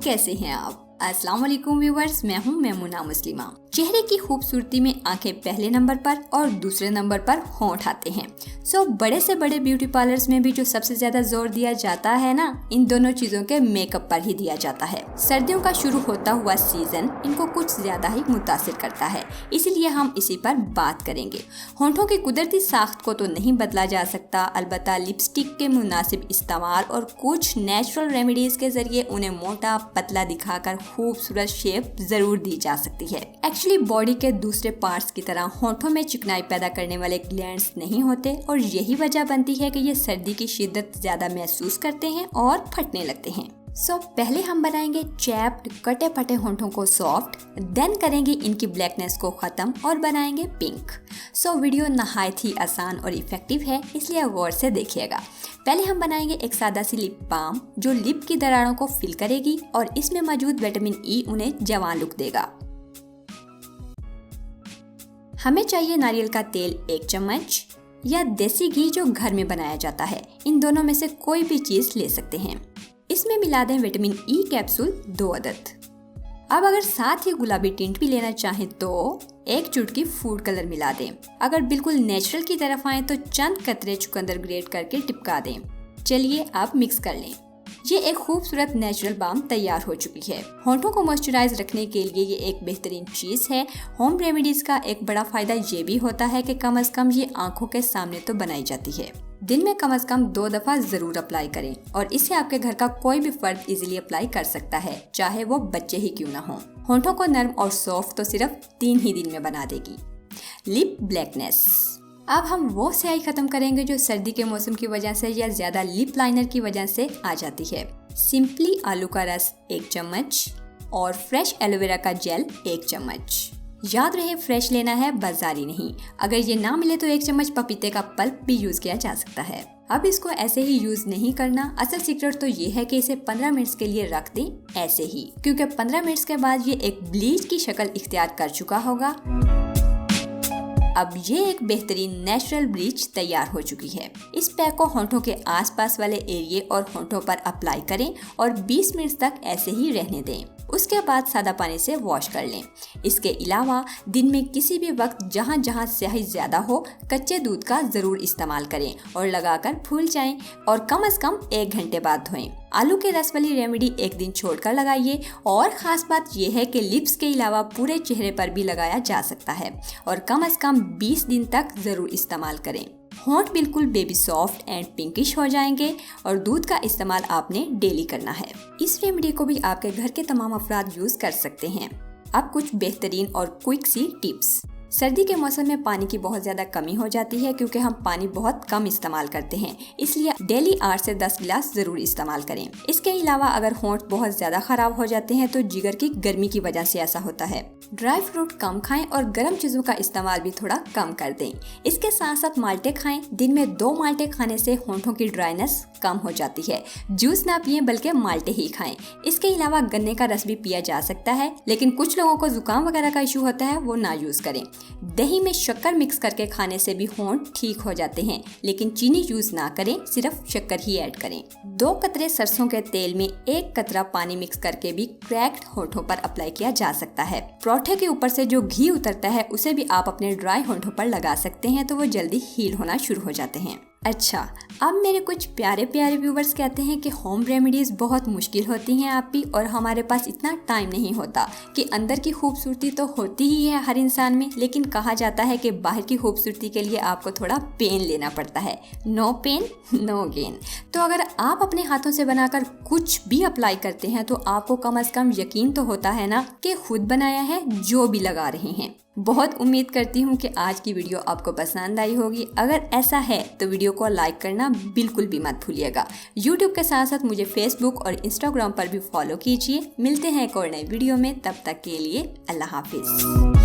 कैसे हैं आप? अस्सलाम वालेकुम व्यूअर्स, मैं हूं मेमुना मुस्लिमा। चेहरे की खूबसूरती में आंखें पहले नंबर पर और दूसरे नंबर पर होंठ आते हैं। बड़े से बड़े ब्यूटी पार्लर्स में भी जो सबसे ज्यादा जोर दिया जाता है ना, इन दोनों चीजों के मेकअप पर ही दिया जाता है। सर्दियों का शुरू होता हुआ सीजन इनको कुछ ज्यादा ही मुतासिर करता है, इसीलिए हम इसी पर बात करेंगे। होंठों की कुदरती साख्त को तो नहीं बदला जा सकता, अलबत्ता लिपस्टिक के मुनासिब इस्तेमाल और कुछ नेचुरल रेमेडीज के जरिए उन्हें मोटा पतला दिखाकर खूबसूरत शेप जरूर दी जा सकती है। एक्चुअली बॉडी के दूसरे पार्ट्स की तरह होंठों में चिकनाई पैदा करने वाले ग्लैंड्स नहीं होते और यही वजह बनती है कि ये सर्दी की शिद्दत ज्यादा महसूस करते हैं और फटने लगते हैं। पहले हम बनाएंगे चैप्ड कटे फटे होंठों को सॉफ्ट, देन करेंगे इनकी ब्लैकनेस को खत्म और बनाएंगे पिंक। वीडियो नहायत ही आसान और इफेक्टिव है, इसलिए गौर से देखिएगा। पहले हम बनाएंगे एक सादा सी लिप बाम जो लिप की दरारों को फिल करेगी और इसमें मौजूद विटामिन ई उन्हें जवान लुक देगा। हमें चाहिए नारियल का तेल 1 चम्मच या देसी घी जो घर में बनाया जाता है। इन दोनों में से कोई भी चीज ले सकते हैं। इसमें मिला दें विटामिन ई कैप्सूल 2 अदद। अब अगर साथ ही गुलाबी टिंट भी लेना चाहें तो 1 चुटकी फूड कलर मिला दें। अगर बिल्कुल नेचुरल की तरफ आए तो चंद कतरे चुकंदर ग्रेट करके टिपका दें। चलिए अब मिक्स कर लें। ये एक खूबसूरत नेचुरल बाम तैयार हो चुकी है। होंठों को मॉइस्चराइज रखने के लिए ये एक बेहतरीन चीज है। होम रेमेडीज का एक बड़ा फायदा ये भी होता है कि कम से कम ये आंखों के सामने तो बनाई जाती है। दिन में कम से कम 2 दफा जरूर अप्लाई करें और इसे आपके घर का कोई भी फर्द इजीली अप्लाई कर सकता है, चाहे वो बच्चे ही क्यों ना हो। होंठों को नरम और सॉफ्ट तो सिर्फ 3 ही दिन में बना देगी। Lip blackness. अब हम वो स्याही खत्म करेंगे जो सर्दी के मौसम की वजह से या ज्यादा लिप लाइनर की वजह से आ जाती है। सिंपली आलू का रस 1 चम्मच और फ्रेश एलोवेरा का जेल 1 चम्मच। याद रहे फ्रेश लेना है, बाजारी नहीं। अगर ये ना मिले तो 1 चम्मच पपीते का पल्प भी यूज किया जा सकता है। अब इसको ऐसे ही यूज नहीं करना। असल सीक्रेट तो ये है कि इसे 15 मिनट्स के लिए रख दें ऐसे ही, क्योंकि 15 मिनट्स के बाद ये एक ब्लीच की शक्ल इख्तियार कर चुका होगा। अब ये एक बेहतरीन नेचुरल ब्लीच तैयार हो चुकी है। इस पैक को होंठों के आसपास वाले एरिया और होंठों पर अप्लाई करें और 20 मिनट तक ऐसे ही रहने दें। उसके बाद सादा पानी से वॉश कर लें। इसके अलावा दिन में किसी भी वक्त जहां जहां स्याही ज्यादा हो, कच्चे दूध का जरूर इस्तेमाल करें और लगाकर फूल जाएं और कम से कम 1 घंटे बाद धोएं। आलू के रस वाली रेमेडी 1 दिन छोड़कर लगाइए और खास बात यह है कि लिप्स के अलावा पूरे चेहरे पर भी लगाया जा सकता है और कम से कम 20 दिन तक जरूर इस्तेमाल करें। होंठ बिल्कुल बेबी सॉफ्ट एंड पिंकिश हो जाएंगे और दूध का इस्तेमाल आपने डेली करना है। इस रेमेडी को भी आपके घर के तमाम अफराद यूज कर सकते हैं। अब कुछ बेहतरीन और क्विक सी टिप्स। सर्दी के मौसम में पानी की बहुत ज्यादा कमी हो जाती है क्योंकि हम पानी बहुत कम इस्तेमाल करते हैं, इसलिए डेली 8 से 10 गिलास जरूर इस्तेमाल करें। इसके अलावा अगर होंठ बहुत ज्यादा खराब हो जाते हैं तो जिगर की गर्मी की वजह से ऐसा होता है। ड्राई फ्रूट कम खाएं और गर्म चीजों का इस्तेमाल भी थोड़ा कम कर दें। इसके साथ साथ माल्टे खाएं। दिन में 2 माल्टे खाने से होंठों की ड्राइनेस कम हो जाती है। जूस ना पिए बल्कि माल्टे ही खाएं। इसके अलावा गन्ने का रस भी पिया जा सकता है, लेकिन कुछ लोगों को जुकाम वगैरह का इशू होता है, वो ना यूज करें। दही में शक्कर मिक्स करके खाने से भी होंठ ठीक हो जाते हैं, लेकिन चीनी यूज ना करें, सिर्फ शक्कर ही ऐड करें। 2 कतरे सरसों के तेल में 1 कतरा पानी मिक्स करके भी क्रैक्ड होंठों पर अप्लाई किया जा सकता है। परोठे के ऊपर से जो घी उतरता है उसे भी आप अपने ड्राई होंठों पर लगा सकते हैं, तो वो जल्दी हील होना शुरू हो जाते हैं। अच्छा, अब मेरे कुछ प्यारे प्यारे व्यूवर्स कहते हैं कि होम रेमेडीज बहुत मुश्किल होती हैं आप भी, और हमारे पास इतना टाइम नहीं होता कि अंदर की खूबसूरती तो होती ही है हर इंसान में, लेकिन कहा जाता है कि बाहर की खूबसूरती के लिए आपको थोड़ा पेन लेना पड़ता है। No pain no gain. तो अगर आप अपने हाथों से बनाकर कुछ भी अप्लाई करते हैं तो आपको कम से कम यकीन तो होता है ना कि खुद बनाया है जो भी लगा रहे हैं। बहुत उम्मीद करती हूँ कि आज की वीडियो आपको पसंद आई होगी। अगर ऐसा है तो वीडियो को लाइक करना बिल्कुल भी मत भूलिएगा। YouTube के साथ साथ मुझे Facebook और Instagram पर भी फॉलो कीजिए। मिलते हैं एक और नई वीडियो में, तब तक के लिए अल्लाह हाफिज।